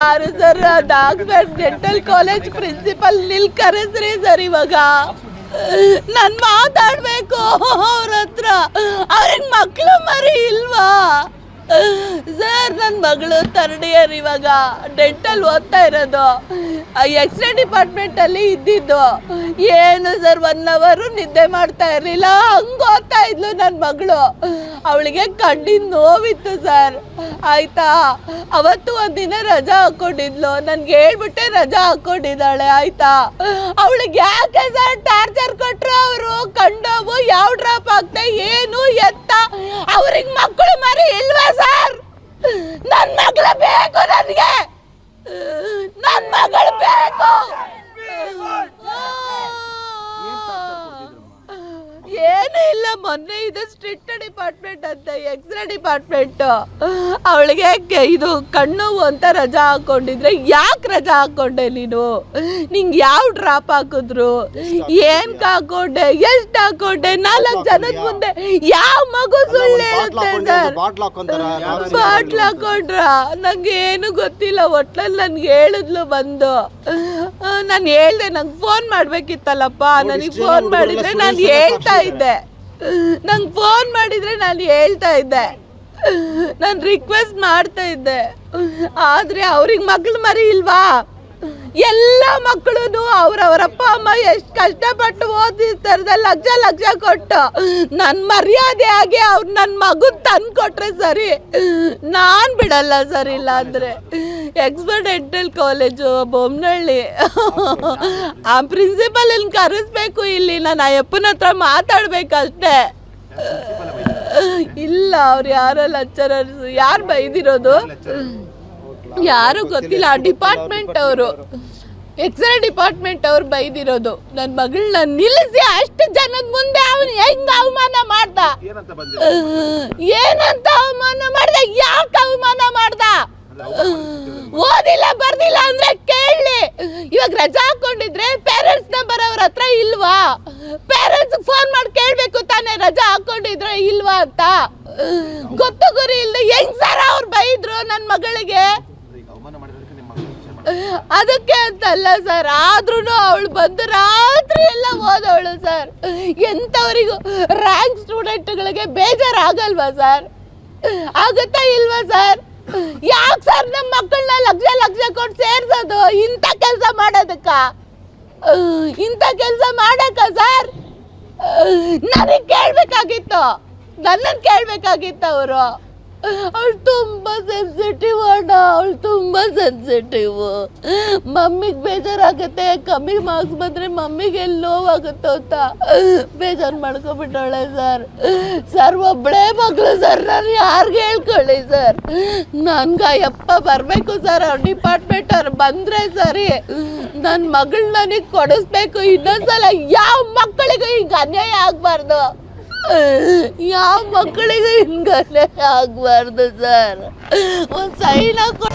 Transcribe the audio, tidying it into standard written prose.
ಯಾರು sir doctor dental college principal ನಿಲ್ ಕರೆಸ್ರಿ ಸರ್ ಇವಾಗ ನಾನು ಮಾತಾಡ್ಬೇಕು ಅವ್ರ ಹತ್ರ. ಅವ್ರಿಗೆ ಮಕ್ಳು ಮರಿ ಇಲ್ವಾ ಸರ್? ನನ್ನ ಮಗಳು ಥರ್ಡ್ ಇಯರ್ ಇವಾಗ ಡೆಂಟಲ್ ಓದ್ತಾ ಇರೋದು. ಎಕ್ಸ್ರೇ ಡಿಪಾರ್ಟ್ಮೆಂಟಲ್ಲಿ ಇದ್ದಿದ್ದು. ಏನು ಸರ್ 1 hour ನಿದ್ದೆ ಮಾಡ್ತಾ ಇರಲಿಲ್ಲ, ಹಂಗೆ ಓದ್ತಾ ಇದ್ಲು ನನ್ನ ಮಗಳು. ಅವಳಿಗೆ ಕಣ್ಣಿನ ನೋವಿತ್ತು ಸರ್. ಆಯ್ತಾ, ಅವತ್ತು ಒಂದಿನ ರಜಾ ಹಾಕೊಂಡಿದ್ಲು. ನನ್ಗೆ ಹೇಳ್ಬಿಟ್ಟೆ ರಜಾ ಹಾಕೊಂಡಿದ್ದಾಳೆ. ಆಯ್ತಾ, ಅವಳಿಗೆ ಯಾಕೆ ಸರ್ ಟಾರ್ಚರ್ ಕೊಟ್ರು ಅವರು? ಕಂಡೋವು ಯಾವ ಡ್ರಾಪ್ ಆಗ್ತಾ ಏನು ಎತ್ತ? ಅವ್ರಿಗೆ ಮಕ್ಕಳು ಮರಿ ಇಲ್ವಾ ಸರ್? ನನ್ನ ಮಗಳು ಬೇಕು ನನಗೆ, ನನ್ನ ಮಗಳು ಬೇಕು. ಏನು ಇಲ್ಲ, ಮೊನ್ನೆ ಇದು ಸ್ಟ್ರಿಕ್ಟ್ ಡಿಪಾರ್ಟ್ಮೆಂಟ್ ಅಂತ, ಎಕ್ಸ್ರೇ ಡಿಪಾರ್ಟ್ಮೆಂಟ್. ಅವಳಿಗೆ ಇದು ಕಣ್ಣು ಅಂತ ರಜಾ ಹಾಕೊಂಡಿದ್ರೆ ಯಾಕೆ ರಜಾ ಹಾಕೊಂಡೆ ನೀನು? ನಿಂಗೆ ಯಾವ ಡ್ರಾಪ್ ಹಾಕಿದ್ರು, ಏನ್ ಹಾಕೊಂಡೆ, ಎಷ್ಟು ಹಾಕೊಂಡೆ? 4 ಜನದ ಮುಂದೆ ಯಾವ ಮಗು ಸುಳ್ಳು ಹೇಳುತ್ತೆ ಸರ್? ಬಾಟ್ಲ್ ಹಾಕೊಂಡ್ರ? ನಂಗೆ ಏನು ಗೊತ್ತಿಲ್ಲ. ಒಟ್ಲಲ್ಲಿ ನನ್ಗೆ ಹೇಳಿದ್ಲು ಬಂದು. ನಾನು ಹೇಳ್ದೆ ನಂಗೆ ಫೋನ್ ಮಾಡ್ಬೇಕಿತ್ತಲ್ಲಪ್ಪ. ನನಗೆ ಫೋನ್ ಮಾಡಿದ್ರೆ ನಾನು ಹೇಳ್ತಾ ಇದ್ದೆ. ನಂಗೆ ಫೋನ್ ಮಾಡಿದ್ರೆ ನಾನು ಹೇಳ್ತಾ ಇದ್ದೆ, ನಾನು ರಿಕ್ವೆಸ್ಟ್ ಮಾಡ್ತಾ ಇದ್ದೆ. ಆದ್ರೆ ಅವ್ರಿಗೆ ಮಕ್ಳು ಮರಿ ಇಲ್ವಾ? ಎಲ್ಲ ಮಕ್ಕಳು ಅವ್ರವ್ರ ಅಪ್ಪ ಅಮ್ಮ ಎಷ್ಟು ಕಷ್ಟಪಟ್ಟು ಓದಿಸ್ತಾರೆ, ಲಕ್ಷ ಕೊಟ್ಟು. ನನ್ನ ಮರ್ಯಾದೆ ಆಗಿ ಅವ್ರು ನನ್ನ ಮಗು ತಂದು ಕೊಟ್ರೆ ಸರಿ, ನಾನು ಬಿಡಲ್ಲ ಸರ್. ಇಲ್ಲ ಅಂದ್ರೆ ಎಕ್ಸ್ಪರ್ಟ್ ಡೆಂಟಲ್ ಕಾಲೇಜು ಬೊಮ್ಮನಹಳ್ಳಿ ಆ ಪ್ರಿನ್ಸಿಪಲ್ ಕರೆಸ್ಬೇಕು. ಇಲ್ಲಿ ನಾನು ಅಯ್ಯಪ್ಪನ ಹತ್ರ ಮಾತಾಡ್ಬೇಕಷ್ಟೇ. ಇಲ್ಲ, ಅವ್ರು ಯಾರೋ ಲೆಕ್ಚರರ್ಸ್. ಯಾರು ಬೈದಿರೋದು ಯಾರು ಗೊತ್ತಿಲ್ಲ. ಆ ಡಿಪಾರ್ಟ್ಮೆಂಟ್ ಅವರು, ಎಕ್ಸ್ರೇ ಡಿಪಾರ್ಟ್ಮೆಂಟ್ ಅವ್ರು ಬೈದಿರೋದು. ನನ್ನ ಮಗಳನ್ನ ನಿಲ್ಲಿಸಿ ಅಷ್ಟು ಜನದ ಮುಂದೆ ಅವನು ಹೆಂಗ ಅವಮಾನ ಮಾಡ್ದ? ಏನಂತ ಅವಮಾನ ಮಾಡ್ದ? ಯಾಕೆ ಅವಮಾನ ಮಾಡ್ದ? ಓದಿಲ್ಲ ಬರ್ದಿಲ್ಲ ಅಂದ್ರೆ ಕೇಳಲಿ. ಇವಾಗ ರಜಾ ಹಾಕೊಂಡಿದ್ರೆ ಪೇರೆಂಟ್ಸ್ ನಂಬರ್ ಅವ್ರ ಹತ್ರ ಇಲ್ವಾ? ಪೇರೆಂಟ್ಸ್ ಫೋನ್ ಮಾಡಿ ಕೇಳ್ಬೇಕು ತಾನೇ ರಜಾ ಹಾಕೊಂಡಿದ್ರೆ ಇಲ್ವಾ ಅಂತ. ಗೊತ್ತು ಗುರಿ ಇಲ್ದೆ ಹೆಂಗ್ ಸರ್ ಅವ್ರು ಬೈದ್ರು ನನ್ನ ಮಗಳಿಗೆ? ಅದಕ್ಕೆ ಅಂತಲ್ಲ ಸರ್, ಆದ್ರೂ ಅವಳು ಬಂದು ರಾತ್ರಿ ಎಲ್ಲ ಓದವಳು ಸರ್. ಎಂಥವರಿಗೂ ರ್ಯಾಂಕ್ ಸ್ಟೂಡೆಂಟ್ಗಳಿಗೆ ಬೇಜಾರಾಗಲ್ವಾ ಸರ್? ಆಗುತ್ತಾ ಇಲ್ವಾ ಸರ್? ಯಾಕೆ ಸರ್ ನಮ್ಮ ಮಕ್ಕಳನ್ನ ಲಕ್ಷ ಕೊಟ್ಟು ಸೇರ್ಸೋದು? ಇಂಥ ಕೆಲಸ ಮಾಡೋದಕ್ಕ, ಇಂಥ ಕೆಲಸ ಮಾಡಕ್ಕ ಸರ್? ನನಗೆ ಕೇಳ್ಬೇಕಾಗಿತ್ತು, ನನ್ನನ್ನು ಕೇಳ್ಬೇಕಾಗಿತ್ತು ಅವರು. ಅವಳು ತುಂಬ ಸೆನ್ಸಿಟಿವ್ ಅಣ್ಣ, ಅವಳು ತುಂಬ ಸೆನ್ಸಿಟಿವ್. ಮಮ್ಮಿಗೆ ಬೇಜಾರಾಗುತ್ತೆ, ಕಮ್ಮಿ ಮಾರ್ಕ್ಸ್ ಬಂದರೆ ಮಮ್ಮಿಗೆ ಎಲ್ಲಿ ನೋವಾಗುತ್ತೆ ಅಂತ ಬೇಜಾರು ಮಾಡ್ಕೊಬಿಟ್ಟವಳೆ ಸರ್. ಸರ್ ಒಬ್ಬಳೇ ಮಗಳು ಸರ್, ನಾನು ಯಾರಿಗೆ ಹೇಳ್ಕೊಳ್ಳಿ ಸರ್? ನನ್ಗೆ ಯಪ್ಪ ಬರಬೇಕು ಸರ್. ಅವ್ರ ಡಿಪಾರ್ಟ್ಮೆಂಟ್ ಅವ್ರು ಬಂದರೆ ಸರಿ, ನನ್ನ ಮಗಳು ನನಗೆ ಕೊಡಿಸ್ಬೇಕು. ಇನ್ನೊಂದ್ಸಲ ಯಾವ ಮಕ್ಕಳಿಗೂ ಹಿಂಗೆ ಅನ್ಯಾಯ ಆಗಬಾರ್ದು, ಯಾವ ಮಕ್ಕಳಿಗೂ ಹಿಂಗೆ ಅನ್ಯಾಯ ಆಗಬಾರ್ದು ಸರ್. ಒಂದು ಸೈನ್ ಹಾಕೊ.